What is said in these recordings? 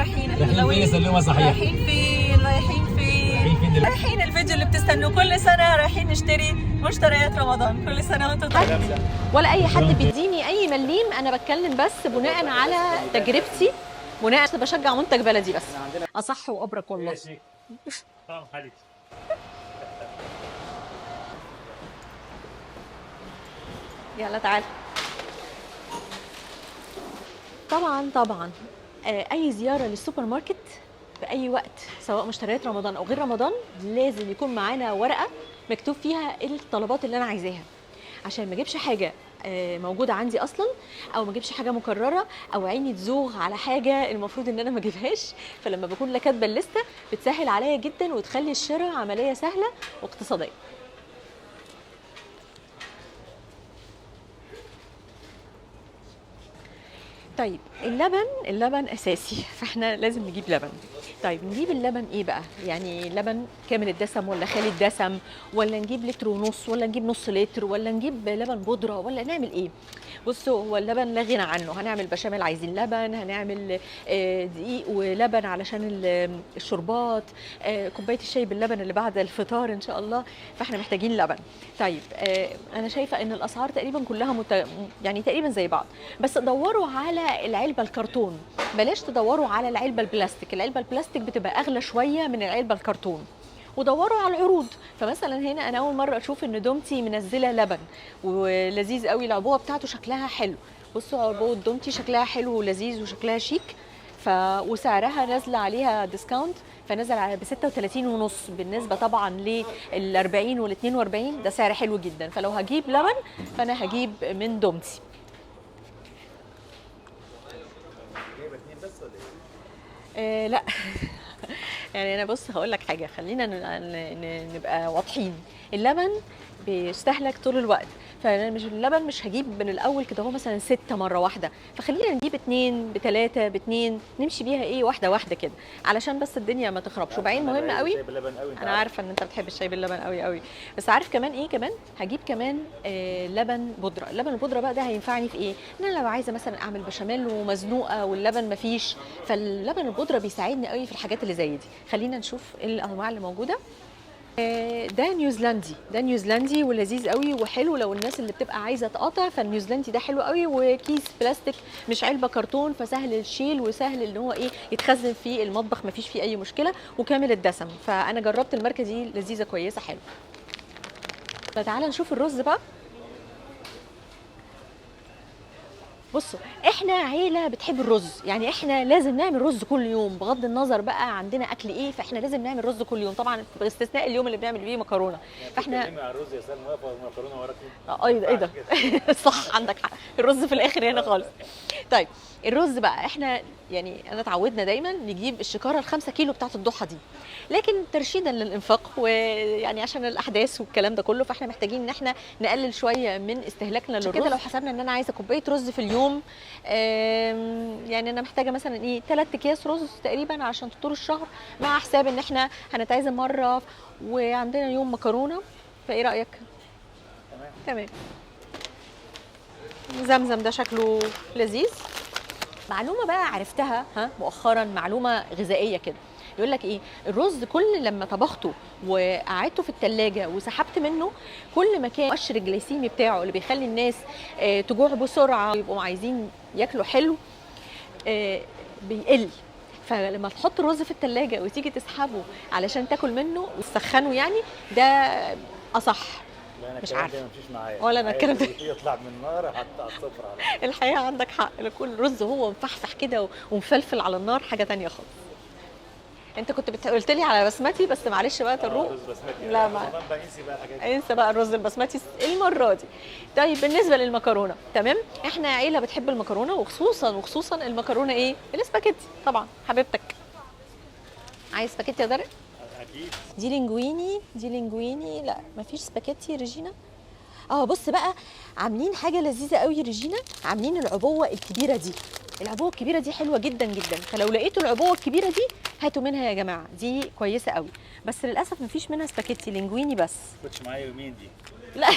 رايحين رايحين فين سلومة صحيح؟ رايحين فين؟ رايحين الفيديو اللي بتستنوه كل سنة، رايحين نشتري مشتريات رمضان. كل سنة وانتم طيبين. ولا أي حد بيديني أي مليم، أنا بتكلم بس بناء على تجربتي، بناء بشجع منتج بلدي بس. أصح وأبرك والله. يلا تعال. طبعا اي زياره للسوبر ماركت في اي وقت سواء مشتريات رمضان او غير رمضان لازم يكون معانا ورقه مكتوب فيها الطلبات اللي انا عايزاها، عشان ما اجيبش حاجه موجوده عندي اصلا، او ما اجيبش حاجه مكرره، او عيني تزوغ على حاجه المفروض ان انا ما اجيبهاش. فلما بكون لا كاتبه الليسته بتسهل عليا جدا وتخلي الشراء عمليه سهله واقتصاديه. طيب اللبن اساسي، فاحنا لازم نجيب لبن. طيب نجيب اللبن ايه بقى؟ يعني لبن كامل الدسم ولا خالي الدسم، ولا نجيب لتر ونص، ولا نجيب نص لتر، ولا نجيب لبن بودره، ولا نعمل ايه؟ بصوا هو اللبن لا غنى عنه. هنعمل بشاميل عايزين لبن، هنعمل دقيق ولبن علشان الشربات، كوبايه الشاي باللبن اللي بعد الفطار ان شاء الله، فاحنا محتاجين لبن. طيب انا شايفه ان الاسعار تقريبا كلها يعني تقريبا زي بعض، بس دوروا على العلبه الكرتون، بلاش تدوروا على العلبه البلاستيك. العلبه البلاستيك بتبقى اغلى شويه من العلبه الكرتون. ودوروا على العروض. فمثلا هنا انا اول مره اشوف ان دومتي منزله لبن ولذيذ قوي، العبوه بتاعته شكلها حلو. بصوا عبوه دومتي شكلها حلو ولذيذ وشكلها شيك، وسعرها نازله عليها ديسكاونت، فنزل على ب 36 ونص. بالنسبه طبعا لل 40 وال 42 ده سعر حلو جدا. فلو هجيب لبن فانا هجيب من دومتي. لا يعني انا بص هقول لك حاجه، خلينا نبقى واضحين. اللبن بيستهلك طول الوقت، فانا مش اللبن مش هجيب من الاول كده هو مثلا 6 مره واحده، فخلينا نجيب 2 ب3 ب2 نمشي بيها ايه واحده واحده كده علشان بس الدنيا ما تخربش. وبعدين مهم قوي، انا عارفه ان انت بتحب الشاي باللبن قوي قوي، بس عارف كمان ايه؟ كمان هجيب كمان لبن بودره. اللبن البودره بقى ده هينفعني في ايه؟ ان انا لو عايزه مثلا اعمل بشاميل ومزنوقه واللبن مفيش، فاللبن البودره بيساعدني قوي في الحاجات اللي زي دي. خلينا نشوف ايه الانواع اللي موجوده. ده نيوزيلندي ولذيذ قوي وحلو. لو الناس اللي بتبقى عايزه تقاطع فالنيوزيلندي ده حلو قوي، وكيس بلاستيك مش علبه كرتون، فسهل الشيل وسهل ان هو ايه يتخزن في المطبخ، مفيش فيه اي مشكله، وكامل الدسم. فانا جربت الماركه دي لذيذه كويسه حلو. فتعالى نشوف الرز بقى. بصصوا احنا عيله بتحب الرز، يعني احنا لازم نعمل رز كل يوم بغض النظر بقى عندنا اكل ايه، فاحنا لازم نعمل رز كل يوم طبعا باستثناء اليوم اللي بنعمل فيه مكرونه. فاحنا مع الرز يا سلمى واقفه المكرونه وراكي. ايه ده صح عندك حق، الرز في الاخر هنا خالص. طيب الرز بقى احنا يعني انا اتعودنا دايما نجيب الشكاره ال5 كيلو بتاعه الضحى دي، لكن ترشيدا للانفاق ويعني عشان الاحداث والكلام ده كله، فاحنا محتاجين ان احنا نقلل شويه من استهلاكنا للرز. كده لو حسبنا ان انا عايزه كوبايه رز في اليوم، يعني انا محتاجه مثلا ايه 3 اكياس رز تقريبا عشان طول الشهر، مع حساب ان احنا هنتعزم مره وعندنا يوم مكرونه. فايه رايك؟ تمام. زمزم ده شكله لذيذ. معلومه بقى عرفتها مؤخرا، معلومه غذائيه كده، يقول لك ايه؟ الرز كل لما طبخته وقعدته في التلاجة وسحبت منه، كل ما كان المؤشر الجليسيمي بتاعه اللي بيخلي الناس تجوع بسرعه ويبقوا عايزين ياكلوا حلو بيقل. فلما تحط الرز في التلاجة وتيجي تسحبه علشان تاكل منه وتسخنه، يعني ده اصح. مش عارفه ولا انا الكلام ده يطلع من النار حتى على الصفر على الحقيقه عندك حق، كل الرز هو مفحفح كده ومفلفل على النار حاجه تانية خالص. انت كنت قلت لي على بسمتي، بس معلش بقى تروق. لا ما انسى بقى الرز البسمتي المره دي. طيب بالنسبه للمكرونه، تمام، احنا عيله بتحب المكرونه، وخصوصا المكرونه ايه؟ الاسباجيتي طبعا حبيبتك. عايز سباجيتي يا درق؟ اكيد. دي لينجويني. لا مفيش سباجيتي ريجينا. بص بقى، عاملين حاجه لذيذه قوي ريجينا، عاملين العبوه الكبيره دي. العبوه الكبيره دي حلوه جدا جدا، فلو لقيتوا العبوه الكبيره دي هاتوا منها يا جماعه، دي كويسه قوي. بس للاسف مفيش منها سباكيتي لينجويني بس. كنتش معايا يومين دي. لا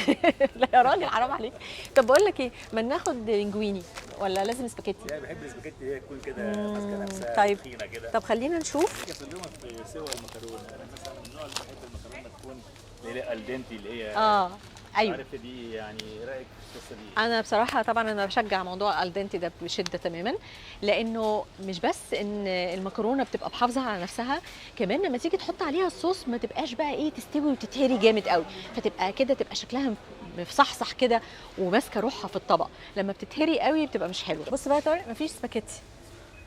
لا يا راجل حرام عليك. طب بقول لك ايه، ما ناخد لينجويني ولا لازم سباكيتي؟ لا بحب السباكيتي هي تكون كده ماسكه نفسها طيب. تخينه كده. طب خلينا نشوف. كلهم في سوى المكرونه، انا مثلا من النوع اللي بحب المكرونه تكون اللي هي الدنتي اللي هي ايوه. عارف دي يعني رايك في القصه دي؟ انا بصراحه طبعا انا بشجع موضوع الدنتي ده بشده تماما، لانه مش بس ان المكرونه بتبقى محافظه على نفسها، كمان لما تيجي تحط عليها الصوص ما تبقاش بقى ايه تستوي وتتهري جامد قوي، فتبقى كده تبقى شكلها مفصحصح كده وماسكه روحها في الطبق. لما بتتهري قوي بتبقى مش حلوه. بص بقى يا طارق، مفيش سباكيتي،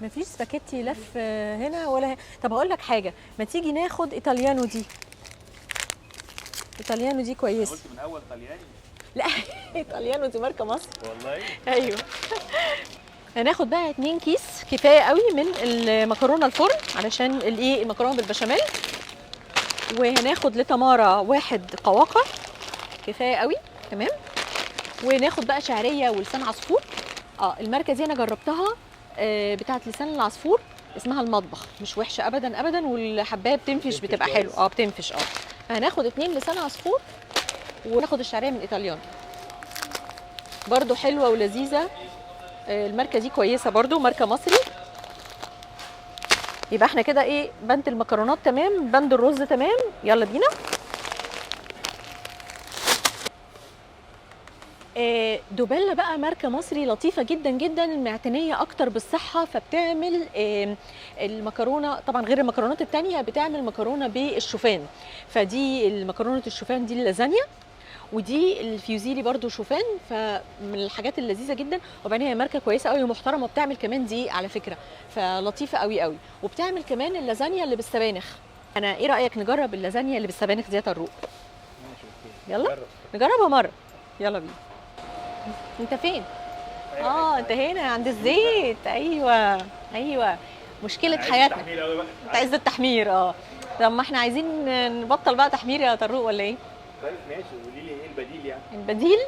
مفيش سباكيتي لف هنا ولا هنا. طب هقول لك حاجه، ما تيجي ناخد ايطاليانو دي. ايطاليانو دي كويسه. قلت من اول طلياني؟ لا ايطاليانو دي ماركه مصر والله. ايوه. هناخد بقى 2 كيس كفايه قوي من المكرونه الفرن علشان الايه المكرونه بالبشاميل، وهناخد لتماره 1 قواقع كفايه قوي تمام، وناخد بقى شعريه ولسان عصفور. الماركه دي انا جربتها بتاعت لسان العصفور، اسمها المطبخ، مش وحشه ابدا ابدا، والحبايه بتنفش بتبقى حلوه. بتنفش. هناخد 2 لسان عصفور، وناخد الشعريه من ايطاليان برضو حلوه ولذيذه. الماركه دي كويسه برضو، ماركه مصري. يبقى احنا كده ايه، بند المكرونات تمام، بند الرز تمام، يلا بينا. دوبيلا بقى ماركه مصري لطيفه جدا جدا، معتنيه اكتر بالصحه، فبتعمل المكرونه طبعا غير المكرونات التانية، بتعمل مكرونه بالشوفان. فدي المكرونه الشوفان دي اللازانيا، ودي الفيوزيلي برضو شوفان، فمن الحاجات اللذيذه جدا. وبعدين هي ماركه كويسه قوي ومحترمه، وبتعمل كمان دي على فكره، فلطيفه قوي قوي. وبتعمل كمان اللازانيا اللي بالسبانخ. انا ايه رايك نجرب اللازانيا اللي بالسبانخ دي يا طروق؟ يلا نجربها مره، يلا بينا. انت فين؟ انت هنا عند الزيت. ايوه مشكله حياتنا، انت عايز التحمير. طب ما احنا عايزين نبطل بقى تحمير يا طروق ولا ايه؟ طيب ماشي، قولي لي ايه البديل يعني؟ البديل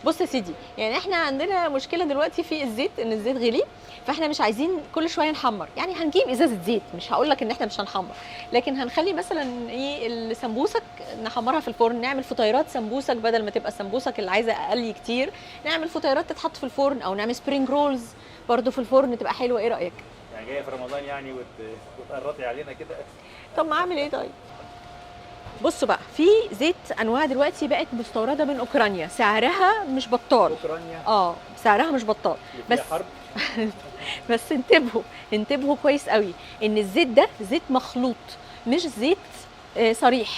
بص يا سيدي، يعني احنا عندنا مشكله دلوقتي في الزيت، ان الزيت غلي، فاحنا مش عايزين كل شويه نحمر. يعني هنجيب ازازه زيت، مش هقول لك ان احنا مش هنحمر، لكن هنخلي مثلا ايه السمبوسك نحمرها في الفرن، نعمل فطيرات سمبوسك بدل ما تبقى السمبوسك اللي عايزه اقل كتير، نعمل فطيرات تتحط في الفرن، او نعمل سبرينج رولز برضو في الفرن تبقى حلوه. ايه رايك؟ يعني جايه في رمضان يعني وتقرطي علينا كده؟ طب ما اعمل ايه طيب؟ بصوا بقى، في زيت انواع دلوقتي بقت مستورده من اوكرانيا، سعرها مش بطال. اوكرانيا؟ سعرها مش بطال، بس حرب. بس انتبهوا كويس قوي ان الزيت ده زيت مخلوط، مش زيت صريح.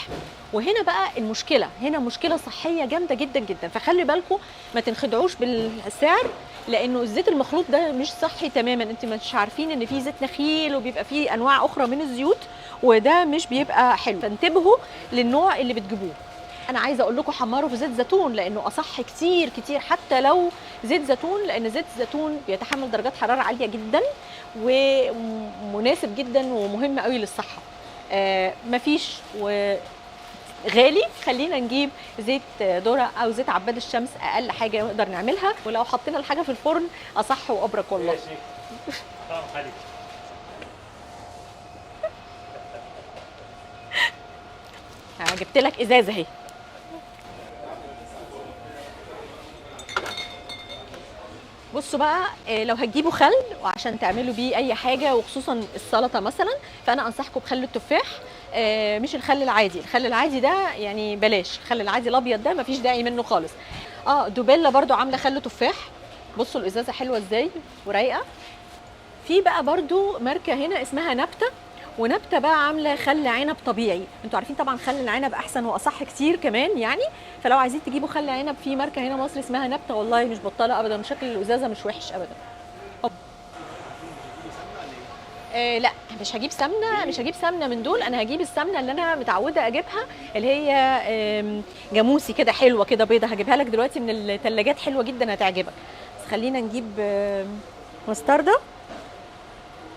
وهنا بقى المشكله، هنا مشكله صحيه جامده جدا جدا، فخلي بالكم ما تنخدعوش بالسعر، لانه الزيت المخلوط ده مش صحي تماما. انتوا مش عارفين ان في زيت نخيل وبيبقى فيه انواع اخرى من الزيوت، وده مش بيبقى حلو، فانتبهوا للنوع اللي بتجيبوه. انا عايزه اقول لكم حمروا في زيت زيتون، لانه اصح كتير كتير حتى لو زيت زيتون، لان زيت الزيتون بيتحمل درجات حراره عاليه جدا ومناسب جدا ومهم قوي للصحه. مفيش غالي، خلينا نجيب زيت ذره او زيت عباد الشمس، اقل حاجه نقدر نعملها، ولو حطينا الحاجه في الفرن اصح وابرك والله. جبت لك ازازه اهي. بصوا بقى، لو هتجيبوا خل وعشان تعملوا بيه اي حاجه، وخصوصا السلطه مثلا، فانا انصحكم بخل التفاح، مش الخل العادي. الخل العادي ده يعني بلاش، الخل العادي الابيض ده مفيش داعي منه خالص. دوبيلا برضو عامله خل تفاح، بصوا الازازه حلوه ازاي ورايقه. في بقى برضو ماركه هنا اسمها نبته، ونبته بقى عامله خل عنب طبيعي. انتوا عارفين طبعا خل العنب احسن واصح كتير كمان يعني، فلو عايزين تجيبوا خل عنب في ماركه هنا مصر اسمها نبته، والله مش بطاله ابدا، وشكل الازازه مش وحش ابدا. لا مش هجيب سمنه من دول، انا هجيب السمنه اللي انا متعوده اجيبها، اللي هي جاموسي كده حلوه كده بيضه، هجيبها لك دلوقتي من الثلاجات، حلوه جدا هتعجبك. بس خلينا نجيب مستردة،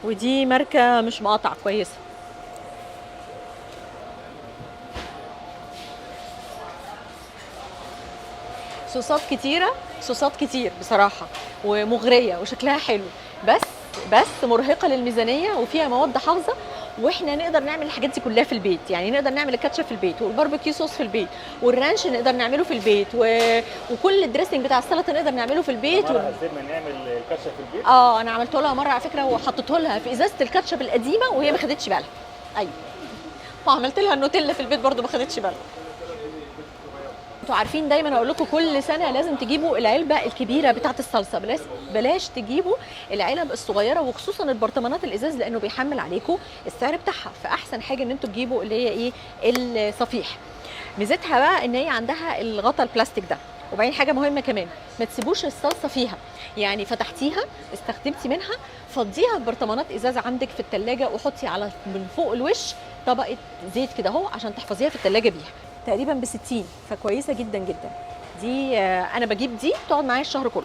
ودي ماركه مش مقاطع كويسه. صوصات كتير بصراحه، ومغريه وشكلها حلو، بس مرهقه للميزانيه، وفيها مواد حافظه، واحنا نقدر نعمل الحاجات دي كلها في البيت. يعني نقدر نعمل الكاتشب في البيت، والباربيكيو صوص في البيت، والرانش نقدر نعمله في البيت، وكل الدريسنج بتاع السلطه نقدر نعمله في البيت. مرة هسيبنا نعمل الكاتشب في البيت. انا عملته لها مره على فكره، وحطيته لها في ازازه الكاتشب القديمه وهي ما خدتش بالها. ايوه، وعملت لها النوتيلا في البيت برضو ما خدتش بالها. انتوا عارفين دايما اقول لكم كل سنه لازم تجيبوا العلبه الكبيره بتاعه الصلصه، بلاش تجيبوا العلب الصغيره، وخصوصا البرطمانات الازاز لانه بيحمل عليكم السعر بتاعها. فاحسن حاجه ان انتوا تجيبوا اللي هي ايه، الصفيح. ميزتها بقى ان هي عندها الغطا البلاستيك ده. وبعدين حاجه مهمه كمان، ما تسيبوش الصلصه فيها، يعني فتحتيها استخدمتي منها فضيها ببرطمانات ازاز عندك في الثلاجه، وحطي على من فوق الوش طبقه زيت كده اهو عشان تحفظيها في الثلاجه بيها. تقريبا ب60، فكويسه جدا جدا. دي انا بجيب دي تقعد معايا الشهر كله.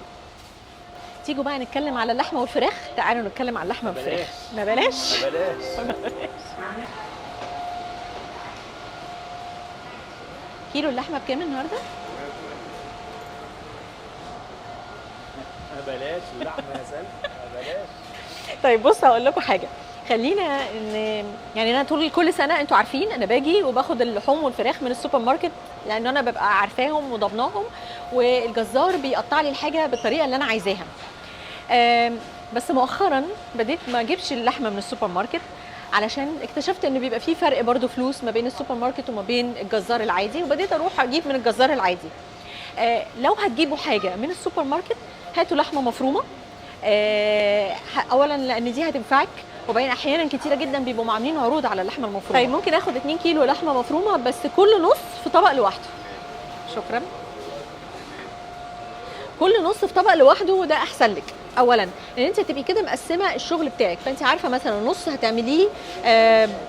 تيجوا بقى نتكلم على اللحمه والفراخ. تعالوا نتكلم على اللحمه والفراخ. ما بلاش. كيلو اللحمه بكام النهارده؟ بلاش اللحمه يا سلمى، بلاش. طيب بص هقول لكم حاجه. خلينا يعني انا كل سنه انتوا عارفين انا باجي وباخد اللحوم والفراخ من السوبر ماركت، لان انا ببقى عارفاهم وضمناهم، والجزار بيقطع لي الحاجه بالطريقه اللي انا عايزاها. بس مؤخرا بديت ما اجيبش اللحمه من السوبر ماركت، علشان اكتشفت ان بيبقى في فرق برضو فلوس ما بين السوبر ماركت وما بين الجزار العادي، وبديت اروح اجيب من الجزار العادي. لو هتجيبوا حاجه من السوبر ماركت هاتوا لحمه مفرومه، اولا لان دي هتنفعك، وبعدين احيانا كتيره جدا بيبقوا عاملين عروض على اللحمه المفرومه. طيب ممكن اخد 2 كيلو لحمه مفرومه، بس كل نص في طبق لوحده. شكرا. كل نص في طبق لوحده ده احسن لك. اولا ان انت تبقي كده مقسمه الشغل بتاعك، فانت عارفه مثلا نص هتعمليه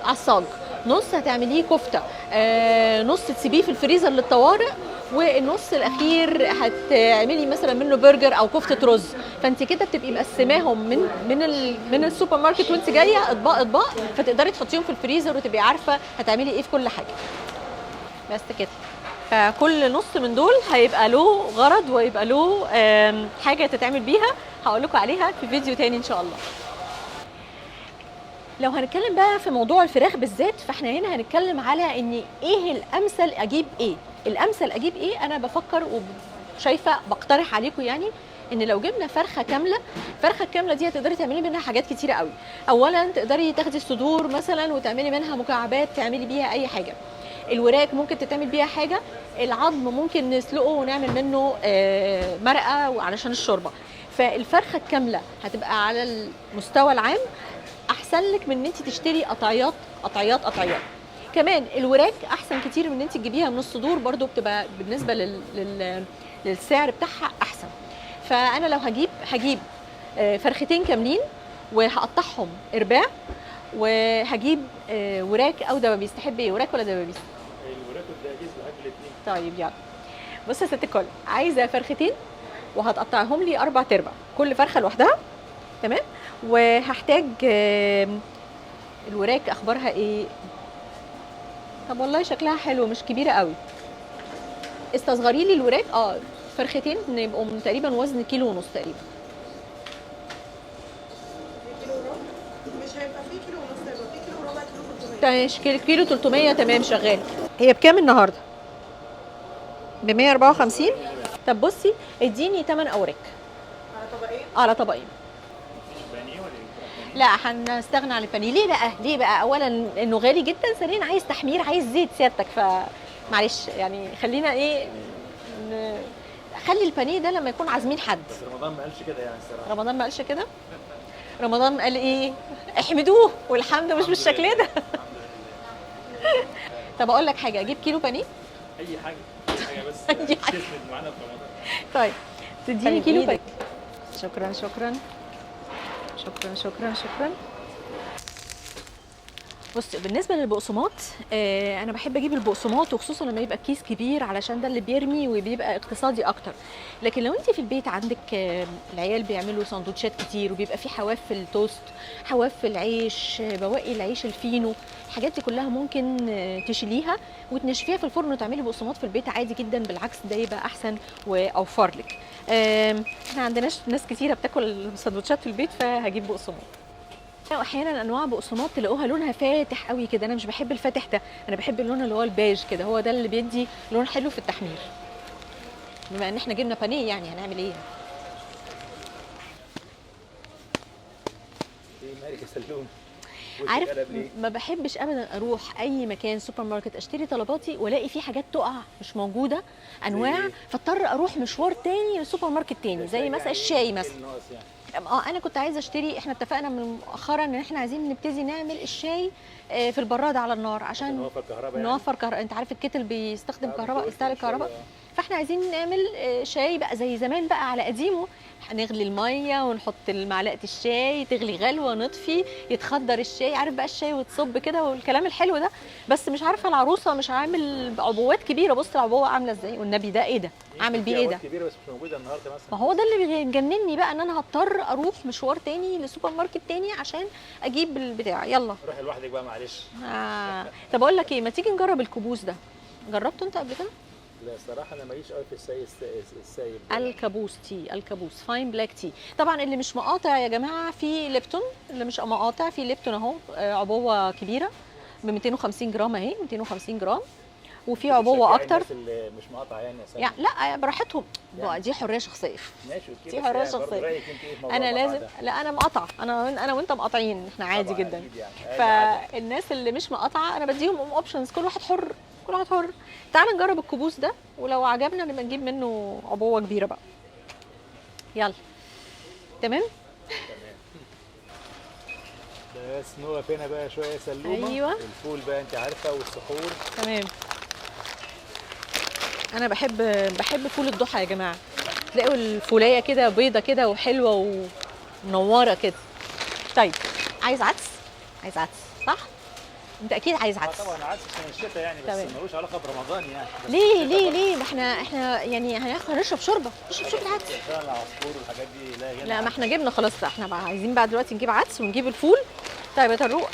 عصاج، نص هتعمليه كفته، نص تسيبيه في الفريزر للطوارئ، والنص الاخير هتعملي مثلا منه برجر او كفته رز. فانت كده بتبقي مقسماهم من السوبر ماركت وانت جايه اطباق، فتقدري تحطيهم في الفريزر وتبقي عارفه هتعملي ايه في كل حاجه. بس كده. فكل نص من دول هيبقى له غرض ويبقى له حاجه تتعمل بيها، هقول لكم عليها في فيديو تاني ان شاء الله. لو هنتكلم بقى في موضوع الفراخ بالذات، فاحنا هنا هنتكلم على ان ايه الامثل اجيب ايه. الامثل اجيب ايه؟ انا بفكر وشايفه بقترح عليكم يعني ان لو جبنا فرخه كامله، الفرخه الكامله دي هتقدري تعملي منها حاجات كتيره قوي. اولا تقدري تاخدي الصدور مثلا وتعملي منها مكعبات تعملي بيها اي حاجه. الوراك ممكن تتعمل بيها حاجه، العظم ممكن نسلقه ونعمل منه مرقه علشان الشوربه. فالفرخه الكامله هتبقى على المستوى العام احسن لك من ان انت تشتري قطعيات. كمان الوراك احسن كتير من ان انت تجيبيها من الصدور، برضو بتبقى بالنسبه للسعر بتاعها احسن. فانا لو هجيب فرختين كاملين وهقطعهم ارباع، وهجيب وراك او دبابيس. تحب ايه، وراك ولا دبابيس؟ الوراك والدبابيس بحب الاثنين. طيب يلا. بص يا ست الكل، عايزه فرختين وهتقطعهم لي 4/4 كل فرخه لوحدها، تمام. وهحتاج الوراك اخبارها ايه؟ طب والله شكلها حلو، مش كبيره قوي. استصغري لي الوراك. فرختين يبقوا تقريبا وزن 1.5 كيلو تقريبا. مش هيبقى فيه كيلو ونص، هيبقى فيه كيلو وربع، كيلو 300. تمام، كيلو 300 تمام شغال. هي بكام النهارده؟ ب 154. طب بصي اديني 8 اوراق على طبقين. على طبقين. بانيه ولا ايه؟ لا هنستغنى عن البانيه. ليه بقى؟ اولا انه غالي جدا، ثانيا عايز تحمير، عايز زيت سيادتك، فمعلش يعني خلينا ايه، خلي البانيه ده لما يكون عازمين حد. بس رمضان ما قالش كده يعني الصراحه. رمضان ما قالش كده؟ رمضان قال ايه؟ احمدوه والحمد مش بالشكل ده. طب اقول لك حاجه، اجيب كيلو بانيه؟ اي حاجه بس أي حاجة. تسند معانا في رمضان. طيب تديني كيلو بانيه. شكرا. بص بالنسبه للبقسماط، انا بحب اجيب البقسماط، وخصوصا لما يبقى كيس كبير علشان ده اللي بيرمي وبيبقى اقتصادي اكتر. لكن لو انت في البيت عندك العيال بيعملوا سندوتشات كتير، وبيبقى في حواف في التوست، حواف في العيش، بواقي العيش الفينو، الحاجات دي كلها ممكن تشيليها وتنشفيها في الفرن وتعملي بقسماط في البيت عادي جدا. بالعكس ده يبقى احسن واوفر لك. احنا عندناش ناس كتيره بتاكل السندوتشات في البيت، فهجيب بقسماط. واحيانا انواع بقسماط تلاقوها لونها فاتح قوي كده، انا مش بحب الفاتح ده، انا بحب اللون اللي هو البيج كده، هو ده اللي بيدي لون حلو في التحمير. بما ان احنا جبنا بانيه يعني هنعمل ايه؟ ايه مالك يا سلوم؟ عارف ما بحبش ابدا اروح اي مكان سوبر ماركت اشتري طلباتي والاقي فيه حاجات تقع مش موجوده انواع، فاضطر اروح مشوار تاني لسوبر ماركت تاني، زي مثلا الشاي مثلا. انا كنت عايزه اشتري، احنا اتفقنا من مؤخرا ان احنا عايزين نبتدي نعمل الشاي في البراد على النار عشان نوفر كهرباء. نوفر كهرباء. انت عارف الكتل بيستخدم كهرباء، بيستهلك كهرباء، فاحنا عايزين نعمل شاي بقى زي زمان بقى على قديمه، هنغلي الميه ونحط معلقه الشاي تغلي غلوه نطفي يتخدر الشاي، عارف بقى الشاي وتصب كده والكلام الحلو ده. بس مش عارفه العروسه مش عامل عبوات كبيره، بص العبوه عامله ازاي والنبي، ده ايه ده؟ اعمل بيه ايه ده؟ كبيره بس مش موجوده النهارده مثلا. ما هو ده اللي بيجنني بقى، ان انا هضطر اروح مشوار تاني لسوبر ماركت تاني عشان اجيب البتاع. يلا روحي لوحدك بقى معلش. طب اقول لك ايه، ما تيجي نجرب الكبوس ده؟ جربته انت قبل كده؟ لا الصراحه انا ماليش قوي في السايب. الكابوس تي، الكابوس فاين بلاك تي. طبعا اللي مش مقاطع يا جماعه في ليبتون، اللي مش مقاطع في ليبتون اهو، عبوه كبيره ب 250 جرام اهي، 250 جرام، وفي عبوه اكتر. الناس اللي مش مقاطعه يعني لا براحتهم يعني. دي حريه شخصيه. ماشي دي حريه شخصيه. انا لازم لا انا مقاطعه، انا وانت مقاطعين، احنا عادي جدا يعني. فالناس اللي مش مقاطعه انا بديهم اوبشنز، كل واحد حر، كل واحد حر. تعال نجرب الكبوس ده، ولو عجبنا نبقى نجيب منه عبوه كبيره بقى. يلا تمام. بس نوقف هنا بقى شويه سلومه. ايوه الفول بقى انت عارفه والسحور. تمام. انا بحب فول الضحى يا جماعه، تلاقوا الفوليه كده بيضه كده وحلوه ومنوره كده. طيب عايز عدس؟ عايز عدس صح؟ انت اكيد عايز عدس. طبعا عدس عشان الشتاء يعني، بس ملوش علاقه برمضان يعني. ليه ما احنا يعني هنشرب شوربه عدس. العصفور والحاجات دي لا ما احنا جبنا خلاص، احنا بقى عايزين بقى دلوقتي نجيب عدس ونجيب الفول. طيب يا طروق،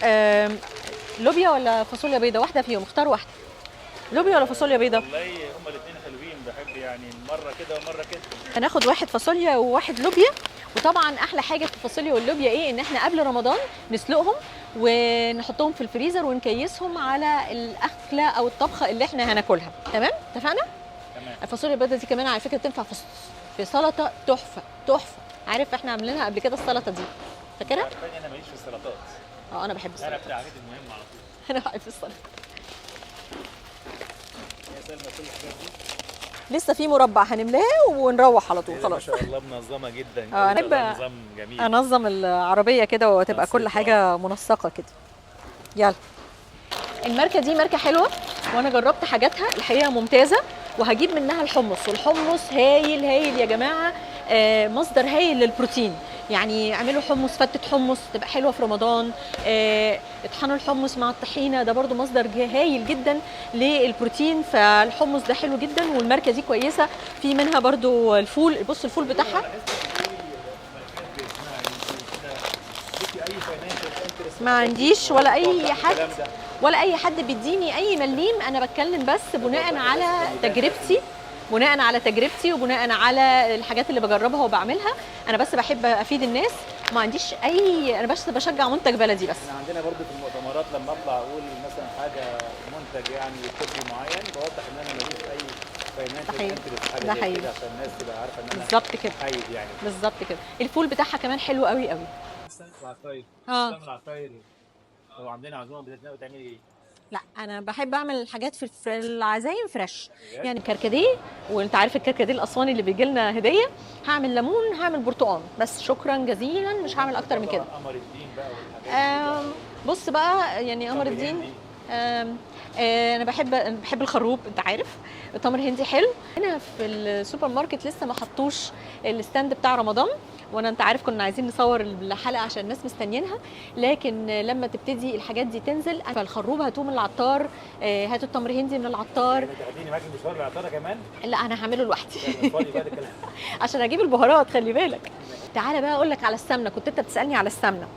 لوبيا ولا فاصوليا بيضه؟ واحده فيهم، اختار واحده. لوبيا ولا فاصوليا بيضه؟ والله هما الاثنين حلوين، بحب يعني مره كده ومره كده. هناخد واحد فاصوليا وواحد لوبيا. وطبعا احلى حاجه في الفاصوليا واللوبيا ايه؟ ان احنا قبل رمضان نسلقهم ونحطهم في الفريزر ونكيسهم على الاكله او الطبخه اللي احنا هناكلها. تمام اتفقنا؟ تمام. الفاصوليا البيضاء دي كمان على فكره تنفع في سلطه تحفه. عارف احنا عاملينها قبل كده السلطه دي، فاكرها؟ انا ماليش في السلطات. انا بحب السلطه. انا بتاع الحاجات المهمه على طول. انا بحب السلطه. يا سلمى كل الحاجات دي لسه في مربع هنملاه ونروح على طول خلاص. ما شاء الله منظمه جدا. انا بحب نظام جميل. انظم العربيه كده وتبقى كل حاجه منسقه كده. يلا. الماركه دي ماركه حلوه وانا جربت حاجاتها الحقيقه ممتازه، وهجيب منها الحمص، والحمص هايل يا جماعه، مصدر هايل للبروتين. يعني اعملوا حمص، فتة حمص تبقى حلوه في رمضان، اطحنوا الحمص مع الطحينه، ده برضو مصدر هايل جدا للبروتين، فالحمص ده حلو جدا والماركه دي كويسه. في منها برضو الفول، بص الفول بتاعها ما عنديش ولا اي حد بيديني اي مليم، انا بتكلم بس بناء على تجربتي، وبناء على الحاجات اللي بجربها وبعملها. انا بس بحب افيد الناس، ما عنديش اي، انا بس بشجع منتج بلدي بس. احنا عندنا برضو في المؤتمرات لما اطلع اقول مثلا حاجه منتج يعني طبي معين، بوضح ان انا ماليش اي فاينانشال انترست حاجه زي كده عشان الناس تبقى عارفه ان انا بالظبط كده حايد يعني. بالظبط كده. الفول بتاعها كمان حلو قوي. العصاير العصاير لو عندنا عزومه بتتناول تعملي ايه؟ لا انا بحب اعمل الحاجات في العزايم فريش، يعني كركديه، وانت عارف الكركديه الاسواني اللي بيجي لنا هديه، هعمل ليمون، هعمل برتقال، بس شكرا جزيلا، مش هعمل اكتر من كده. قمر الدين بقى والحاجات دي. بص بقى يعني قمر الدين، انا بحب الخروب، انت عارف التمر هندي حلو. هنا في السوبر ماركت لسه ما حطوش الستاند بتاع رمضان، وانا انت عارف كنا عايزين نصور الحلقه عشان الناس مستنيينها، لكن لما تبتدي الحاجات دي تنزل فالخروب هاتوه من العطار، هاتوا التمر هندي من العطار. تاخديني معاكي مشوار للعطاره كمان؟ لا انا هعمله لوحدي عشان اجيب البهارات، خلي بالك. تعالى بقى اقول لك على السمنه، كنت انت بتسالني على السمنه.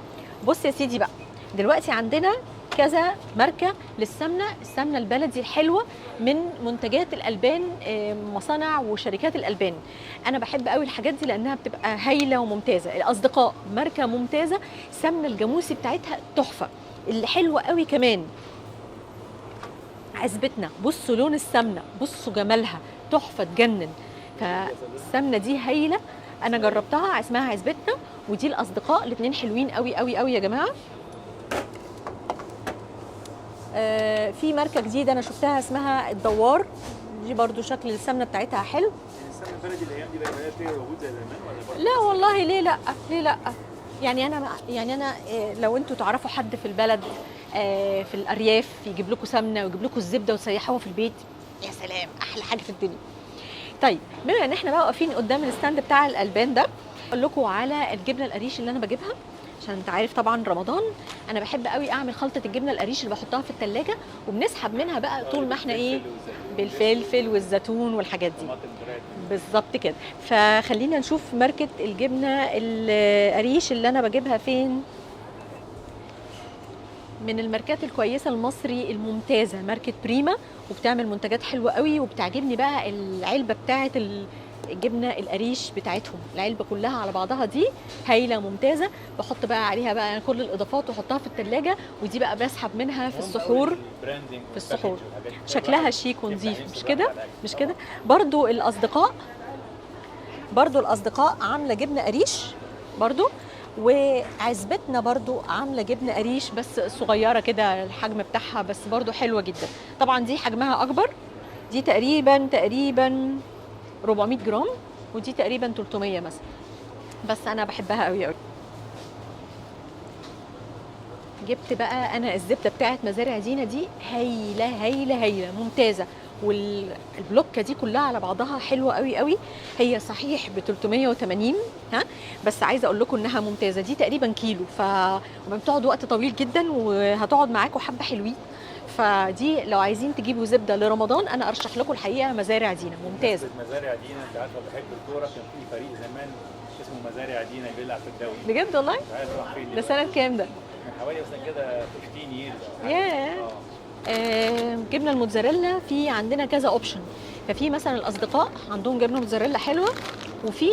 بص يا سيدي بقى، دلوقتي عندنا كذا ماركه للسمنه، السمنه البلدي الحلوه من منتجات الالبان، مصانع وشركات الالبان. انا بحب قوي الحاجات دي لانها بتبقى هايله وممتازه. الاصدقاء ماركه ممتازه، السمنه الجاموسي بتاعتها تحفه. اللي حلوه قوي كمان عزبتنا، بصوا لون السمنه، بصوا جمالها، تحفه تجنن. فالسمنه دي هايله، انا جربتها، اسمها عزبتنا. ودي الاصدقاء، الاثنين حلوين قوي قوي قوي يا جماعه. في ماركه جديده انا شفتها اسمها الدوار، دي برضو شكل السمنه بتاعتها حلو. السمنه البلدي الايام دي بقى فيها وجود زي زمان ولا برضه؟ لا والله، ليه لا، ليه لا. يعني انا لو انتوا تعرفوا حد في البلد في الارياف يجيب لكم سمنه ويجيب لكم الزبده وتسيحوها في البيت، يا سلام، احلى حاجه في الدنيا. طيب بما ان احنا بقى واقفين قدام الستاند بتاع الالبان ده، اقول لكم على الجبنه القريش اللي انا بجيبها، عشان انت عارف طبعا رمضان انا بحب قوي اعمل خلطه الجبنه القريش اللي بحطها في الثلاجه، وبنسحب منها بقى طول ما احنا ايه، بالفلفل والزيتون والحاجات دي بالظبط كده. فخلينا نشوف ماركه الجبنه القريش اللي انا بجيبها فين. من الماركات الكويسه المصري الممتازه ماركه بريما، وبتعمل منتجات حلوه قوي. وبتعجبني بقى العلبه بتاعه الجبنه القريش بتاعتهم، العلبه كلها على بعضها دي هايله ممتازه. بحط بقى عليها بقى كل الاضافات واحطها في الثلاجه، ودي بقى بسحب منها في السحور. في السحور شكلها شيك ونظيف، مش كده؟ مش كده؟ برضو الاصدقاء عامله جبنه قريش برضو، وعزبتنا برضو عامله جبنه قريش بس صغيره كده الحجم بتاعها، بس برضو حلوه جدا. طبعا دي حجمها اكبر، دي تقريبا 400 جرام، ودي تقريبا 300 مثلا، بس انا بحبها قوي قوي. جبت بقى انا الزبده بتاعت مزارع دينا دي، هايله هايله هايله ممتازه، والبلوكه دي كلها على بعضها حلوه قوي قوي. هي صحيح ب 380 بس عايزه اقول لكم انها ممتازه. دي تقريبا كيلو، فبتقعد وقت طويل جدا وهتقعد معاكم حبه حلوين. فدي لو عايزين تجيبوا زبده لرمضان انا ارشح لكم الحقيقه مزارع دينا ممتازه. مزارع دينا، انت عارفه بحب الكوره، كان في فريق زمان اسمه مزارع دينا بيلعب في الدوري. بجد والله؟ مش عارف راح فين ده سنه كام ده؟ من حوالي مثلا كده 15 years. ياه. جبنه الموتزاريلا في عندنا كذا اوبشن. ففي مثلا الاصدقاء عندهم جبنه موتزاريلا حلوه، وفي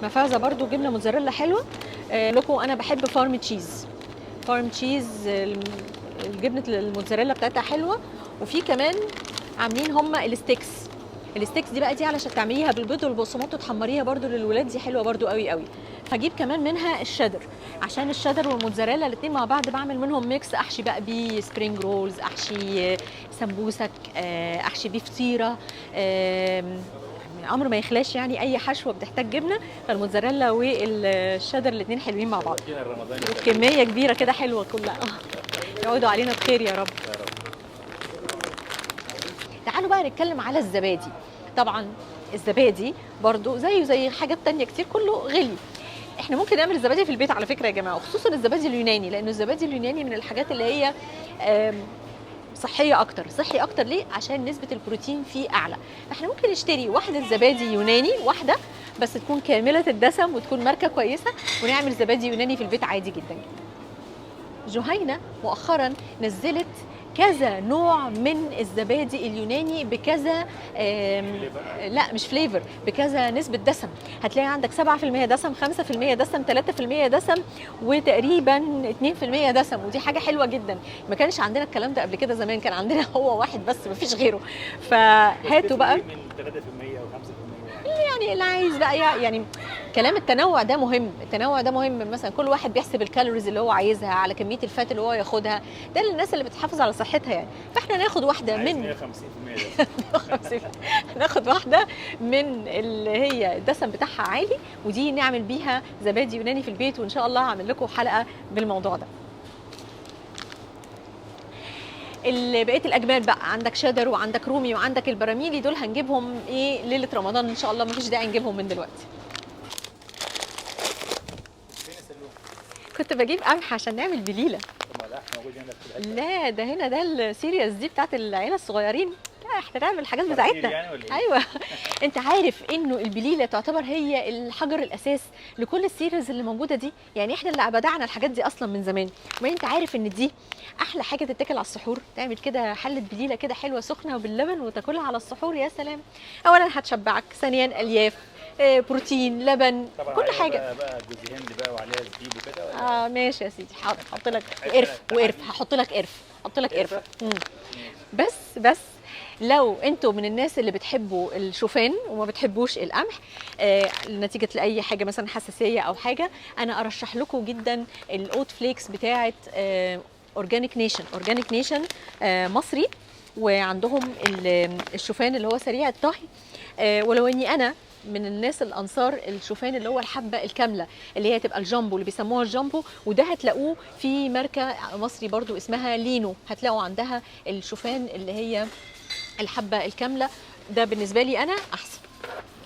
مفازه برضو جبنه موتزاريلا حلوه. لكم انا بحب فارم تشيز. الجبنه الموتزاريلا بتاعتها حلوه. وفي كمان عاملين هم الستيكس دي بقى، دي علشان تعمليها بالبيض والبقسماط وتحمريها برضو للولاد، دي حلوه برضو قوي قوي. هجيب كمان منها الشيدر، عشان الشيدر والموتزاريلا الاثنين مع بعض بعمل منهم ميكس، احشي بقى بيه سبرينج رولز، احشي سمبوسك، احشي بيه فطيره، امر ما يخلاش يعني اي حشوه بتحتاج جبنه. فالموتزاريلا والشيدر الاثنين حلوين مع بعض، وكميه كبيره كده حلوه كلها. يعودوا علينا بخير يا رب. تعالوا بقى نتكلم على الزبادي. طبعا الزبادي برضو زي حاجات تانية كتير كله غلي. احنا ممكن نعمل الزبادي في البيت على فكره يا جماعه، وخصوصا الزبادي اليوناني، لانه الزبادي اليوناني من الحاجات اللي هي صحي اكتر. ليه؟ عشان نسبه البروتين فيه اعلى. فاحنا ممكن نشتري واحده زبادي يوناني واحده بس تكون كامله الدسم وتكون ماركه كويسه، ونعمل زبادي يوناني في البيت عادي جدا. جهينة مؤخرا نزلت كذا نوع من الزبادي اليوناني بكذا لا مش فليفر، بكذا نسبة دسم. هتلاقي عندك 7% دسم، 5% دسم، 3% دسم، وتقريبا 2% دسم. ودي حاجة حلوة جدا، ما كانش عندنا الكلام ده قبل كده. زمان كان عندنا هو واحد بس مفيش غيره. فهاتوا بقى من 3% او 5%. يعني اللي عايز بقى يعني كلام التنوع ده مهم. مثلا كل واحد بيحسب الكالوريز اللي هو عايزها على كميه الفات اللي هو ياخدها، ده للناس اللي بتحافظ على صحتها يعني. فاحنا ناخد واحده من 150 ناخد واحده من اللي هي الدسم بتاعها عالي، ودي نعمل بيها زبادي يوناني في البيت. وان شاء الله هعمل لكم حلقه بالموضوع ده. بقيه الاجمال بقى، عندك شادر وعندك رومي وعندك البراميلي، دول هنجيبهم ليله رمضان ان شاء الله، مفيش داعي نجيبهم من دلوقتي. كنت بجيب قمح عشان نعمل بليله. لا ده هنا، ده السيريس دي بتاعت العيله الصغيرين. لا احنا نعمل الحاجات فراتير بتاعتنا. يعني ولا إيه؟ ايوه. انت عارف انه البليله تعتبر هي الحجر الاساس لكل السيريز اللي موجوده دي، يعني احنا اللي بدعنا الحاجات دي اصلا من زمان. وبعدين انت عارف ان دي احلى حاجه تتاكل على السحور، تعمل كده حله بليله كده حلوه سخنه وباللبن وتاكلها على السحور، يا سلام. اولا هتشبعك، ثانيا الياف، بروتين، لبن، طبعا كل عليها حاجه. بقى جوز هند بقى وعليها زبيب وكده ولا؟ ماشي يا سيدي، حاضر. هحط لك قرف وقرف، هحط لك قرف، هحط لك قرفه. بس لو انتوا من الناس اللي بتحبوا الشوفان وما بتحبوش القمح نتيجه لاي حاجه مثلا حساسيه او حاجه، انا ارشح لكم جدا الاوت فليكس بتاعه اورجانيك نيشن. اورجانيك نيشن مصري، وعندهم الشوفان اللي هو سريع الطهي. ولو اني انا من الناس الانصار الشوفان اللي هو الحبه الكامله اللي هي تبقى الجامبو اللي بيسموها الجامبو، وده هتلاقوه في ماركه مصري برضو اسمها لينو، هتلاقوا عندها الشوفان اللي هي الحبه الكامله. ده بالنسبه لي انا احسن،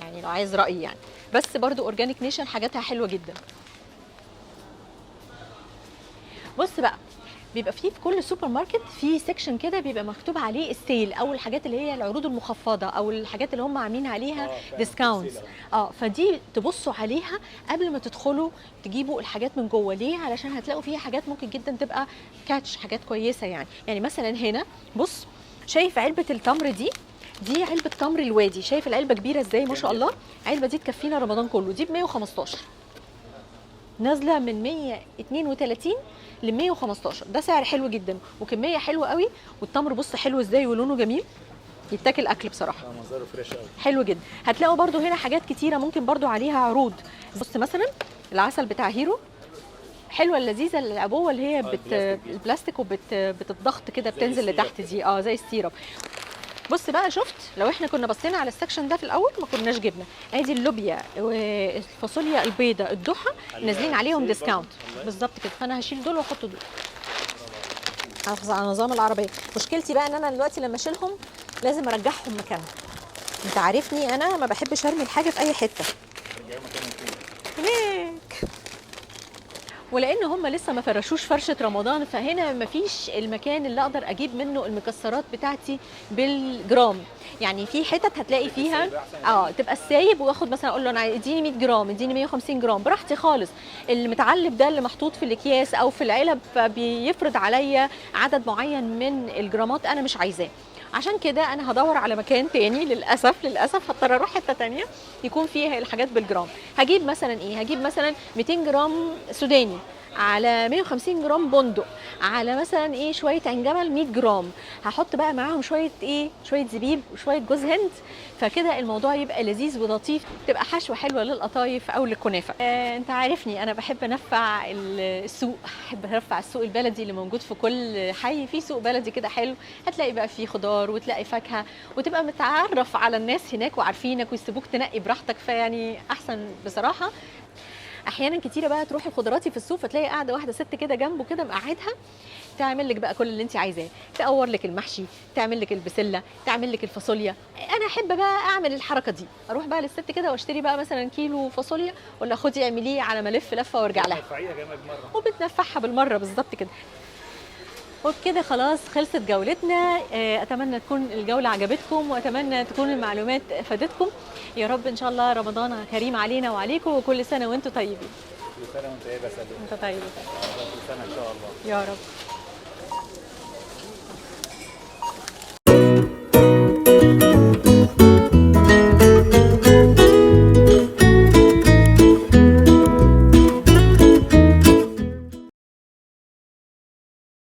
يعني لو عايز رايي يعني. بس برضو اورجانيك نيشن حاجاتها حلوه جدا. بص بقى، بيبقى فيه في كل سوبر ماركت في سيكشن كده بيبقى مكتوب عليه السيل او الحاجات اللي هي العروض المخفضه او الحاجات اللي هم عاملين عليها ديسكاونتس. فدي تبصوا عليها قبل ما تدخلوا تجيبوا الحاجات من جوه. ليه؟ علشان هتلاقوا فيها حاجات ممكن جدا تبقى كاتش، حاجات كويسه يعني مثلا هنا بص، شايف علبه التمر دي علبه تمر الوادي، شايف العلبه كبيره ازاي ما شاء الله. العلبه دي تكفينا رمضان كله. دي ب 115، نازله من 132 ل 115. ده سعر حلو جدا وكميه حلوه قوي، والتمر بص حلو ازاي ولونه جميل، يتاكل اكل بصراحه. منظره فريش قوي، حلو جدا. هتلاقوا برضو هنا حاجات كتيره ممكن برضو عليها عروض. بص مثلا العسل بتاع هيرو، حلوه اللذيذه العبوه اللي هي البلاستيك وبتضغط كده بتنزل لتحت دي، زي السيرب. بص بقى، شفت لو احنا كنا بصينا على السكشن ده في الاول ما كناش جبنا. ادي اللوبيا والفاصوليا البيضاء الضحى نازلين عليهم ديسكاونت بالظبط كده، فانا هشيل دول واحط دول. حافظ على نظام العربيه. مشكلتي بقى ان انا دلوقتي لما اشيلهم لازم ارجعهم مكانهم. انت عارفني انا ما بحبش ارمي الحاجه في اي حته هناك، ولان هم لسه ما فرشوش فرشه رمضان، فهنا ما فيش المكان اللي اقدر اجيب منه المكسرات بتاعتي بالجرام. يعني في حتت هتلاقي فيها تبقى السايب، واخد مثلا اقول له انا اديني 100 جرام، اديني 150 جرام براحتي خالص. المتعلب ده اللي محطوط في الاكياس او في العلب فبيفرض عليا عدد معين من الجرامات انا مش عايزاه. عشان كده انا هدور على مكان تاني، للاسف هضطر اروح حته تانيه يكون فيها الحاجات بالجرام. هجيب مثلا هجيب مثلا 200 جرام سوداني، على 150 جرام بندق، على مثلا شويه عين جمل 100 جرام، هحط بقى معاهم شويه شويه زبيب وشويه جوز هند، فكده الموضوع يبقى لذيذ ولطيف، تبقى حشوه حلوه للقطايف او للكنافه. انت عارفني انا بحب انفع السوق، بحب انفع السوق البلدي اللي موجود في كل حي. في سوق بلدي كده حلو، هتلاقي بقى فيه خضار وتلاقي فاكهه، وتبقى متعرف على الناس هناك وعارفينك ويسيبوك تنقي براحتك، فيعني احسن بصراحه. احيانا كتيره بقى تروحي الخضراتي في السوق فتلاقي قاعده واحده ست كده جنبه كده مقعدها تعمل لك بقى كل اللي انت عايزاه، تقور لك المحشي، تعمل لك البسله، تعمل لك الفاصوليا. انا احب بقى اعمل الحركه دي، اروح بقى للست كده واشتري بقى مثلا كيلو فاصوليا، ولا خدي اعمليه على ما الف لفه وارجع لها، وبتنفعها بالمره بالظبط كده. وبكده خلاص خلصت جولتنا. اتمنى تكون الجوله عجبتكم، واتمنى تكون المعلومات فادتكم. يا رب ان شاء الله رمضان كريم علينا وعليكم، وكل سنه وانتم طيبين. كل سنه وانت طيبه يا سلمى. انت طيب. كل سنه ان شاء الله يا رب.